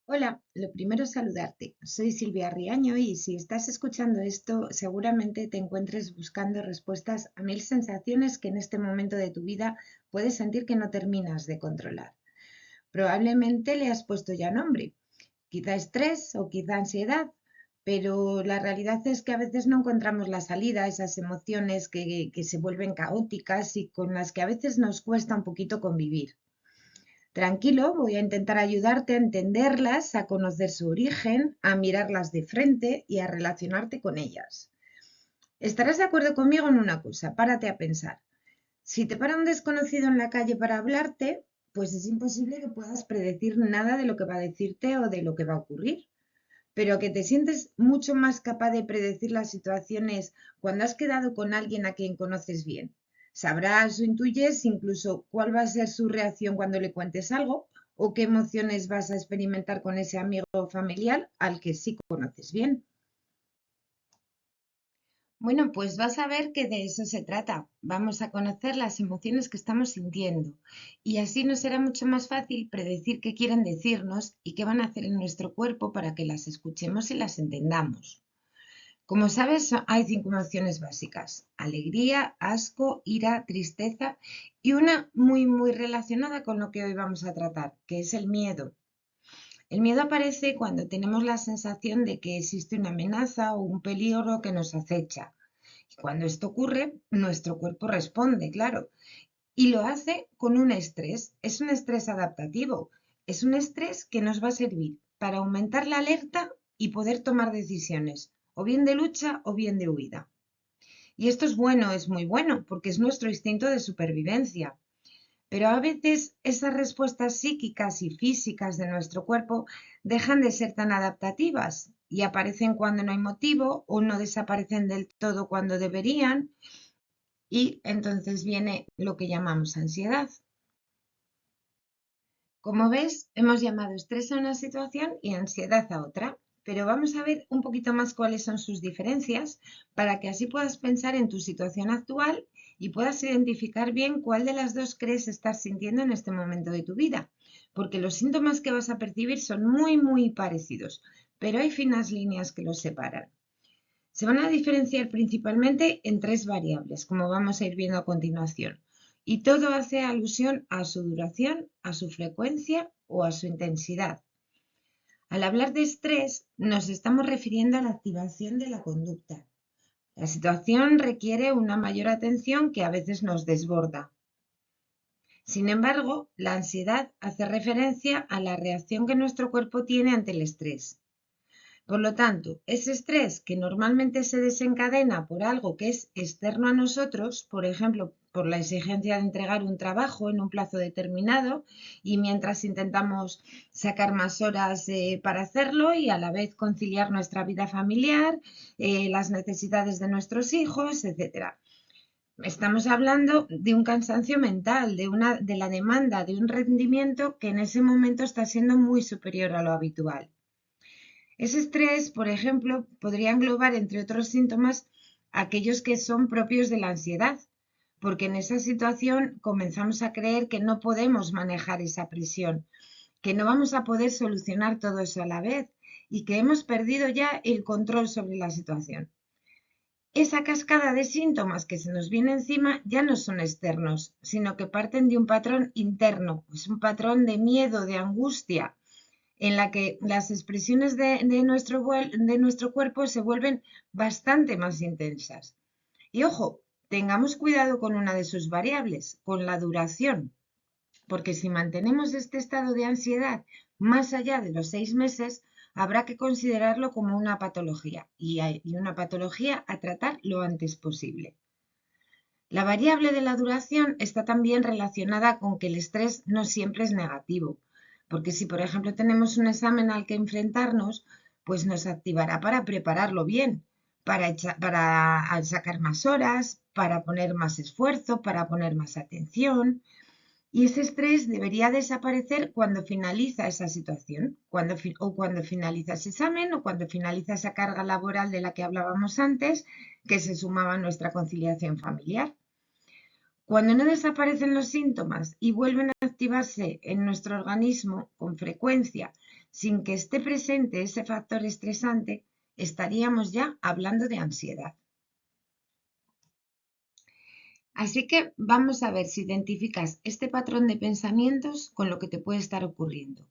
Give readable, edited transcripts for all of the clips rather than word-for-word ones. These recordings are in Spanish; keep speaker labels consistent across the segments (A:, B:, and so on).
A: Hola, lo primero es saludarte. Soy Silvia Riaño y si estás escuchando esto, seguramente te encuentres buscando respuestas a mil sensaciones que en este momento de tu vida puedes sentir que no terminas de controlar. Probablemente le has puesto ya nombre, quizá estrés o quizá ansiedad, pero la realidad es que a veces no encontramos la salida a esas emociones que se vuelven caóticas y con las que a veces nos cuesta un poquito convivir. Tranquilo, voy a intentar ayudarte a entenderlas, a conocer su origen, a mirarlas de frente y a relacionarte con ellas. Estarás de acuerdo conmigo en una cosa, párate a pensar. Si te para un desconocido en la calle para hablarte, pues es imposible que puedas predecir nada de lo que va a decirte o de lo que va a ocurrir, pero que te sientes mucho más capaz de predecir las situaciones cuando has quedado con alguien a quien conoces bien. Sabrás o intuyes incluso cuál va a ser su reacción cuando le cuentes algo o qué emociones vas a experimentar con ese amigo o familiar al que sí conoces bien. Bueno, pues vas a ver que de eso se trata. Vamos a conocer las emociones que estamos sintiendo y así nos será mucho más fácil predecir qué quieren decirnos y qué van a hacer en nuestro cuerpo para que las escuchemos y las entendamos. Como sabes, hay 5 emociones básicas: alegría, asco, ira, tristeza y una muy relacionada con lo que hoy vamos a tratar, que es el miedo. El miedo aparece cuando tenemos la sensación de que existe una amenaza o un peligro que nos acecha. Y cuando esto ocurre, nuestro cuerpo responde, claro, y lo hace con un estrés. Es un estrés adaptativo. Es un estrés que nos va a servir para aumentar la alerta y poder tomar decisiones, o bien de lucha o bien de huida. Y esto es bueno, es muy bueno, porque es nuestro instinto de supervivencia. Pero a veces esas respuestas psíquicas y físicas de nuestro cuerpo dejan de ser tan adaptativas y aparecen cuando no hay motivo o no desaparecen del todo cuando deberían, y entonces viene lo que llamamos ansiedad. Como ves, hemos llamado estrés a una situación y ansiedad a otra, pero vamos a ver un poquito más cuáles son sus diferencias para que así puedas pensar en tu situación actual y puedas identificar bien cuál de las dos crees estar sintiendo en este momento de tu vida, porque los síntomas que vas a percibir son muy parecidos, pero hay finas líneas que los separan. Se van a diferenciar principalmente en tres variables, como vamos a ir viendo a continuación, y todo hace alusión a su duración, a su frecuencia o a su intensidad. Al hablar de estrés, nos estamos refiriendo a la activación de la conducta. La situación requiere una mayor atención que a veces nos desborda. Sin embargo, la ansiedad hace referencia a la reacción que nuestro cuerpo tiene ante el estrés. Por lo tanto, ese estrés que normalmente se desencadena por algo que es externo a nosotros, por ejemplo, por la exigencia de entregar un trabajo en un plazo determinado y mientras intentamos sacar más horas para hacerlo y a la vez conciliar nuestra vida familiar, las necesidades de nuestros hijos, etcétera. Estamos hablando de un cansancio mental, de la demanda de un rendimiento que en ese momento está siendo muy superior a lo habitual. Ese estrés, por ejemplo, podría englobar, entre otros síntomas, aquellos que son propios de la ansiedad, porque en esa situación comenzamos a creer que no podemos manejar esa presión, que no vamos a poder solucionar todo eso a la vez y que hemos perdido ya el control sobre la situación. Esa cascada de síntomas que se nos viene encima ya no son externos, sino que parten de un patrón interno, es un patrón de miedo, de angustia, en la que las expresiones de nuestro cuerpo se vuelven bastante más intensas. Y ojo, tengamos cuidado con una de sus variables, con la duración, porque si mantenemos este estado de ansiedad más allá de los 6 meses, habrá que considerarlo como una patología y una patología a tratar lo antes posible. La variable de la duración está también relacionada con que el estrés no siempre es negativo, porque si por ejemplo tenemos un examen al que enfrentarnos, pues nos activará para prepararlo bien, para sacar más horas, para poner más esfuerzo, para poner más atención. Y ese estrés debería desaparecer cuando finaliza esa situación, o cuando finaliza ese examen, o cuando finaliza esa carga laboral de la que hablábamos antes, que se sumaba a nuestra conciliación familiar. Cuando no desaparecen los síntomas y vuelven a activarse en nuestro organismo con frecuencia, Sin que esté presente ese factor estresante, estaríamos ya hablando de ansiedad. Así que vamos a ver si identificas este patrón de pensamientos con lo que te puede estar ocurriendo.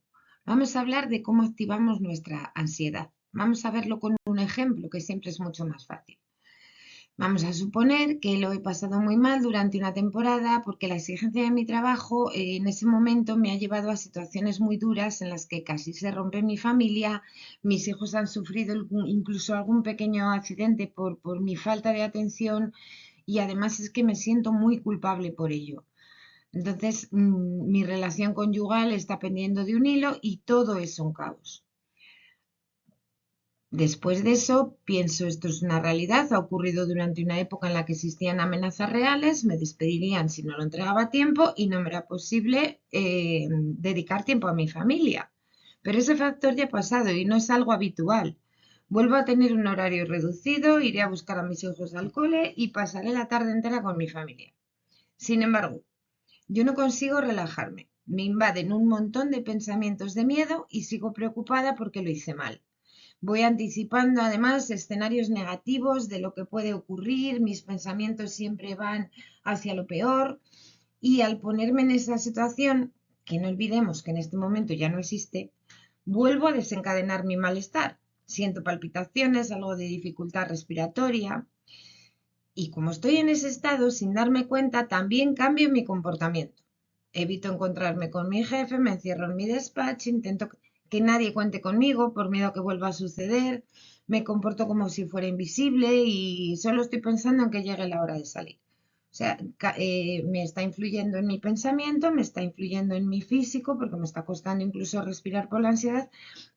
A: Vamos a hablar de cómo activamos nuestra ansiedad. Vamos a verlo con un ejemplo que siempre es mucho más fácil. Vamos a suponer que lo he pasado muy mal durante una temporada porque la exigencia de mi trabajo en ese momento me ha llevado a situaciones muy duras en las que casi se rompe mi familia, mis hijos han sufrido incluso algún pequeño accidente por mi falta de atención y además es que me siento muy culpable por ello. Entonces, mi relación conyugal está pendiendo de un hilo y todo es un caos. Después de eso, pienso, esto es una realidad, ha ocurrido durante una época en la que existían amenazas reales, me despedirían si no lo entregaba a tiempo y no me era posible dedicar tiempo a mi familia. Pero ese factor ya ha pasado y no es algo habitual. Vuelvo a tener un horario reducido, iré a buscar a mis hijos al cole y pasaré la tarde entera con mi familia. Sin embargo, yo no consigo relajarme. Me invaden un montón de pensamientos de miedo y sigo preocupada porque lo hice mal. Voy anticipando además escenarios negativos de lo que puede ocurrir, mis pensamientos siempre van hacia lo peor y al ponerme en esa situación, que no olvidemos que en este momento ya no existe, vuelvo a desencadenar mi malestar. Siento palpitaciones, algo de dificultad respiratoria y como estoy en ese estado, sin darme cuenta, también cambio mi comportamiento. Evito encontrarme con mi jefe, me encierro en mi despacho, intento que nadie cuente conmigo por miedo a que vuelva a suceder, me comporto como si fuera invisible y solo estoy pensando en que llegue la hora de salir. O sea, me está influyendo en mi pensamiento, me está influyendo en mi físico porque me está costando incluso respirar por la ansiedad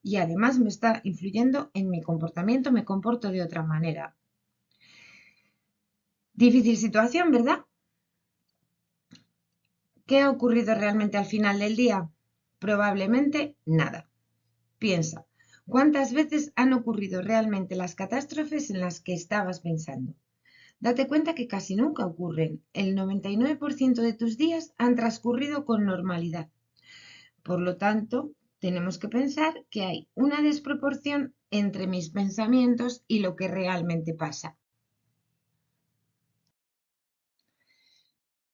A: y además me está influyendo en mi comportamiento, me comporto de otra manera. Difícil situación, ¿verdad? ¿Qué ha ocurrido realmente al final del día? Probablemente nada. Piensa, ¿cuántas veces han ocurrido realmente las catástrofes en las que estabas pensando? Date cuenta que casi nunca ocurren. El 99% de tus días han transcurrido con normalidad. Por lo tanto, tenemos que pensar que hay una desproporción entre mis pensamientos y lo que realmente pasa.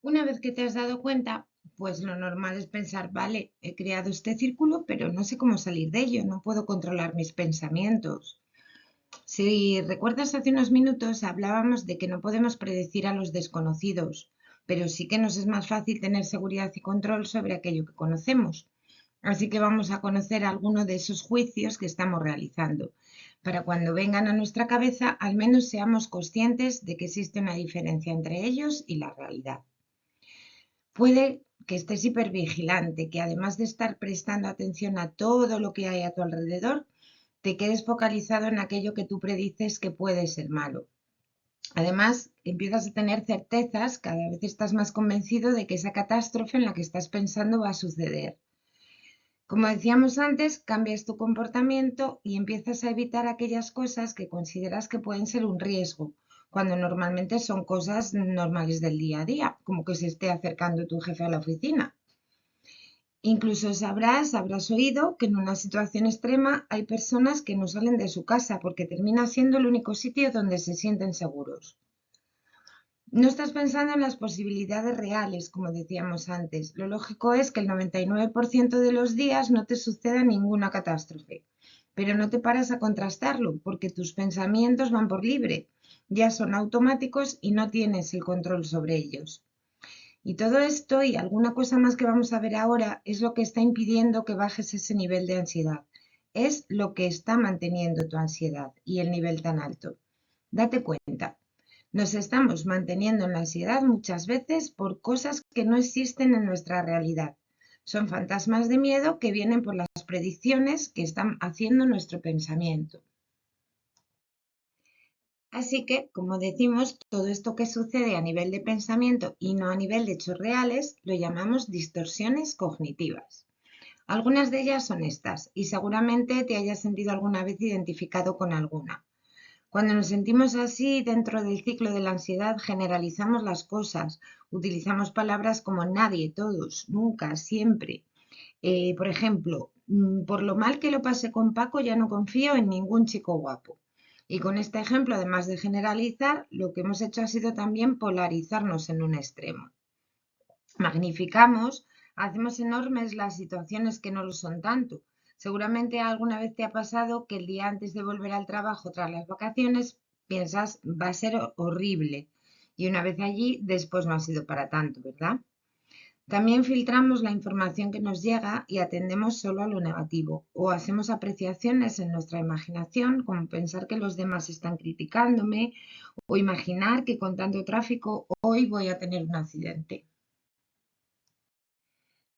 A: Una vez que te has dado cuenta, pues lo normal es pensar, vale, he creado este círculo, pero no sé cómo salir de ello, no puedo controlar mis pensamientos. Si recuerdas hace unos minutos hablábamos de que no podemos predecir a los desconocidos, pero sí que nos es más fácil tener seguridad y control sobre aquello que conocemos. Así que vamos a conocer alguno de esos juicios que estamos realizando, para cuando vengan a nuestra cabeza al menos seamos conscientes de que existe una diferencia entre ellos y la realidad. Puede que estés hipervigilante, que además de estar prestando atención a todo lo que hay a tu alrededor, te quedes focalizado en aquello que tú predices que puede ser malo. Además, empiezas a tener certezas, cada vez estás más convencido de que esa catástrofe en la que estás pensando va a suceder. Como decíamos antes, cambias tu comportamiento y empiezas a evitar aquellas cosas que consideras que pueden ser un riesgo, cuando normalmente son cosas normales del día a día, como que se esté acercando tu jefe a la oficina. Incluso habrás oído que en una situación extrema hay personas que no salen de su casa porque termina siendo el único sitio donde se sienten seguros. No estás pensando en las posibilidades reales, como decíamos antes. Lo lógico es que el 99% de los días no te suceda ninguna catástrofe, pero no te paras a contrastarlo porque tus pensamientos van por libre, ya son automáticos y no tienes el control sobre ellos. Y todo esto y alguna cosa más que vamos a ver ahora es lo que está impidiendo que bajes ese nivel de ansiedad. Es lo que está manteniendo tu ansiedad y el nivel tan alto. Date cuenta. Nos estamos manteniendo en la ansiedad muchas veces por cosas que no existen en nuestra realidad. Son fantasmas de miedo que vienen por las predicciones que están haciendo nuestro pensamiento. Así que, como decimos, todo esto que sucede a nivel de pensamiento y no a nivel de hechos reales lo llamamos distorsiones cognitivas. Algunas de ellas son estas y seguramente te hayas sentido alguna vez identificado con alguna. Cuando nos sentimos así dentro del ciclo de la ansiedad, generalizamos las cosas, utilizamos palabras como nadie, todos, nunca, siempre. Por ejemplo, Por lo mal que lo pasé con Paco, ya no confío en ningún chico guapo. Y con este ejemplo, además de generalizar, lo que hemos hecho ha sido también polarizarnos en un extremo. Magnificamos, hacemos enormes las situaciones que no lo son tanto. Seguramente alguna vez te ha pasado que el día antes de volver al trabajo tras las vacaciones piensas va a ser horrible y una vez allí después no ha sido para tanto, ¿verdad? También filtramos la información que nos llega y atendemos solo a lo negativo o hacemos apreciaciones en nuestra imaginación, como pensar que los demás están criticándome o imaginar que con tanto tráfico hoy voy a tener un accidente.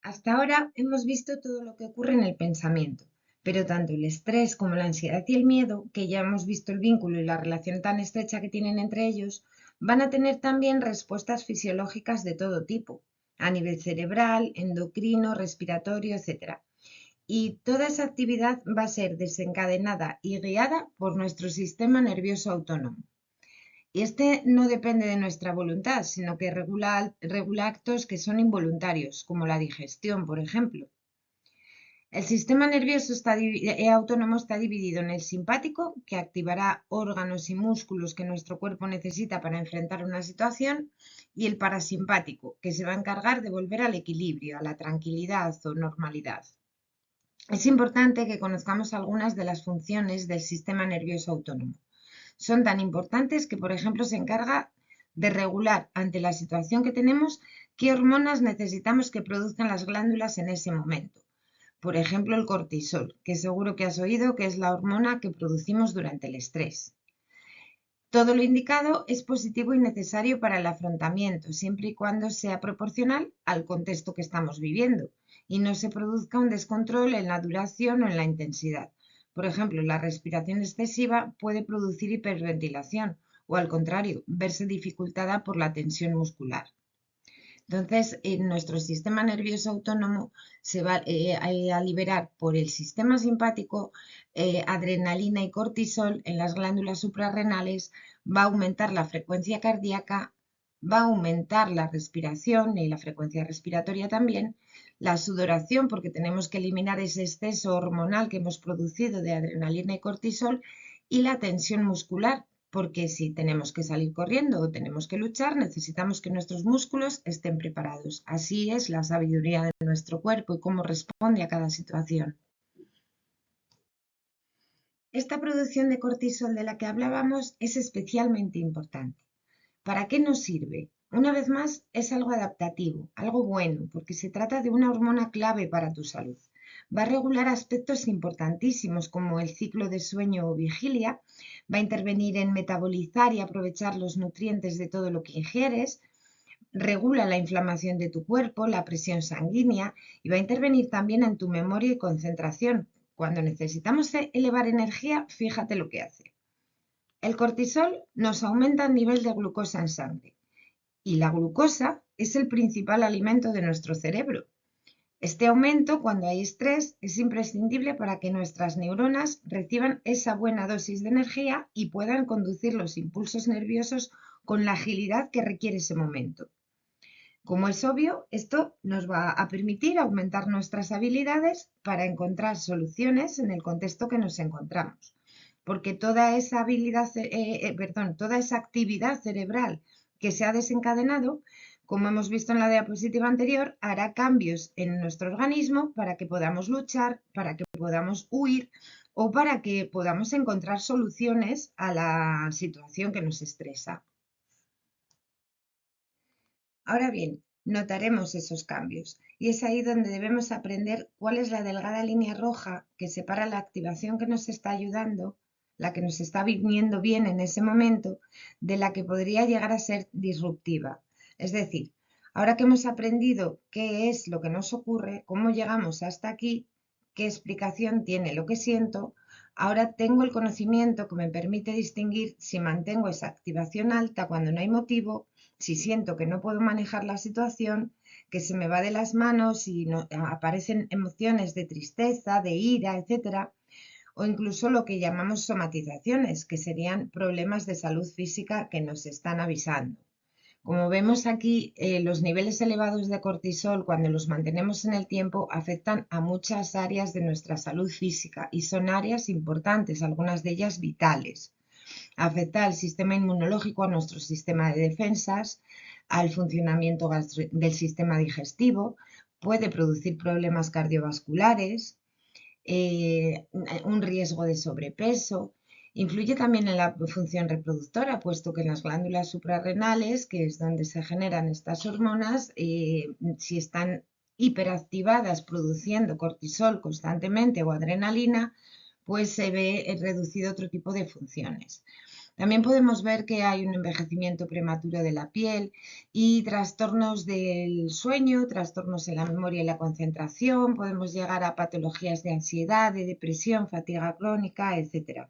A: Hasta ahora hemos visto todo lo que ocurre en el pensamiento, pero tanto el estrés como la ansiedad y el miedo, que ya hemos visto el vínculo y la relación tan estrecha que tienen entre ellos, van a tener también respuestas fisiológicas de todo tipo, a nivel cerebral, endocrino, respiratorio, etc. Y toda esa actividad va a ser desencadenada y guiada por nuestro sistema nervioso autónomo. Y este no depende de nuestra voluntad, sino que regula actos que son involuntarios, como la digestión, por ejemplo. El sistema nervioso autónomo está dividido en el simpático, que activará órganos y músculos que nuestro cuerpo necesita para enfrentar una situación, y el parasimpático, que se va a encargar de volver al equilibrio, a la tranquilidad o normalidad. Es importante que conozcamos algunas de las funciones del sistema nervioso autónomo. Son tan importantes que, por ejemplo, se encarga de regular ante la situación que tenemos qué hormonas necesitamos que produzcan las glándulas en ese momento. Por ejemplo, el cortisol, que seguro que has oído que es la hormona que producimos durante el estrés. Todo lo indicado es positivo y necesario para el afrontamiento, siempre y cuando sea proporcional al contexto que estamos viviendo y no se produzca un descontrol en la duración o en la intensidad. Por ejemplo, la respiración excesiva puede producir hiperventilación o, al contrario, verse dificultada por la tensión muscular. Entonces, nuestro sistema nervioso autónomo se va a liberar por el sistema simpático adrenalina y cortisol en las glándulas suprarrenales, va a aumentar la frecuencia cardíaca, va a aumentar la respiración y la frecuencia respiratoria también, la sudoración, porque tenemos que eliminar ese exceso hormonal que hemos producido de adrenalina y cortisol, y la tensión muscular, porque si tenemos que salir corriendo o tenemos que luchar, necesitamos que nuestros músculos estén preparados. Así es la sabiduría de nuestro cuerpo y cómo responde a cada situación. Esta producción de cortisol de la que hablábamos es especialmente importante. ¿Para qué nos sirve? Una vez más, es algo adaptativo, algo bueno, porque se trata de una hormona clave para tu salud. Va a regular aspectos importantísimos como el ciclo de sueño o vigilia, va a intervenir en metabolizar y aprovechar los nutrientes de todo lo que ingieres, regula la inflamación de tu cuerpo, la presión sanguínea y va a intervenir también en tu memoria y concentración. Cuando necesitamos elevar energía, fíjate lo que hace. El cortisol nos aumenta el nivel de glucosa en sangre y la glucosa es el principal alimento de nuestro cerebro. Este aumento, cuando hay estrés, es imprescindible para que nuestras neuronas reciban esa buena dosis de energía y puedan conducir los impulsos nerviosos con la agilidad que requiere ese momento. Como es obvio, esto nos va a permitir aumentar nuestras habilidades para encontrar soluciones en el contexto que nos encontramos, porque toda esa toda esa actividad cerebral que se ha desencadenado, como hemos visto en la diapositiva anterior, hará cambios en nuestro organismo para que podamos luchar, para que podamos huir o para que podamos encontrar soluciones a la situación que nos estresa. Ahora bien, notaremos esos cambios y es ahí donde debemos aprender cuál es la delgada línea roja que separa la activación que nos está ayudando, la que nos está viniendo bien en ese momento, de la que podría llegar a ser disruptiva. Es decir, ahora que hemos aprendido qué es lo que nos ocurre, cómo llegamos hasta aquí, qué explicación tiene lo que siento, ahora tengo el conocimiento que me permite distinguir si mantengo esa activación alta cuando no hay motivo, si siento que no puedo manejar la situación, que se me va de las manos y aparecen emociones de tristeza, de ira, etcétera, o incluso lo que llamamos somatizaciones, que serían problemas de salud física que nos están avisando. Como vemos aquí, los niveles elevados de cortisol, cuando los mantenemos en el tiempo, afectan a muchas áreas de nuestra salud física y son áreas importantes, algunas de ellas vitales. Afecta al sistema inmunológico, a nuestro sistema de defensas, al funcionamiento del sistema digestivo, puede producir problemas cardiovasculares, un riesgo de sobrepeso. Influye también en la función reproductora, puesto que en las glándulas suprarrenales, que es donde se generan estas hormonas, si están hiperactivadas produciendo cortisol constantemente o adrenalina, pues se ve reducido otro tipo de funciones. También podemos ver que hay un envejecimiento prematuro de la piel y trastornos del sueño, trastornos en la memoria y la concentración. Podemos llegar a patologías de ansiedad, de depresión, fatiga crónica, etc.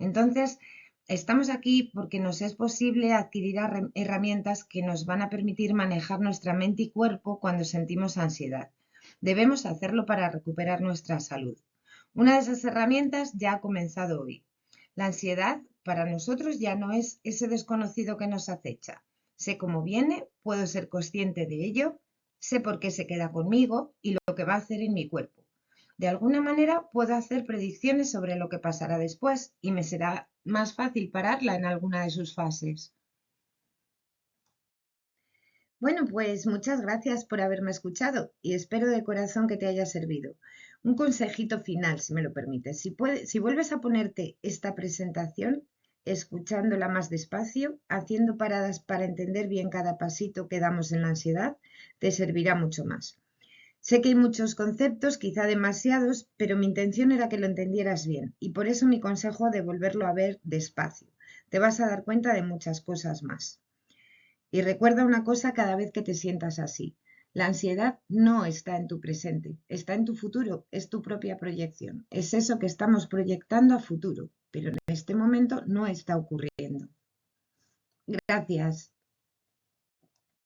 A: Entonces, estamos aquí porque nos es posible adquirir herramientas que nos van a permitir manejar nuestra mente y cuerpo cuando sentimos ansiedad. Debemos hacerlo para recuperar nuestra salud. Una de esas herramientas ya ha comenzado hoy. La ansiedad para nosotros ya no es ese desconocido que nos acecha. Sé cómo viene, puedo ser consciente de ello, sé por qué se queda conmigo y lo que va a hacer en mi cuerpo. De alguna manera puedo hacer predicciones sobre lo que pasará después y me será más fácil pararla en alguna de sus fases. Bueno, pues muchas gracias por haberme escuchado y espero de corazón que te haya servido. Un consejito final, si me lo permites. Si vuelves a ponerte esta presentación, escuchándola más despacio, haciendo paradas para entender bien cada pasito que damos en la ansiedad, te servirá mucho más. Sé que hay muchos conceptos, quizá demasiados, pero mi intención era que lo entendieras bien y por eso mi consejo de volverlo a ver despacio. Te vas a dar cuenta de muchas cosas más. Y recuerda una cosa cada vez que te sientas así. La ansiedad no está en tu presente, está en tu futuro, es tu propia proyección. Es eso que estamos proyectando a futuro, pero en este momento no está ocurriendo. Gracias.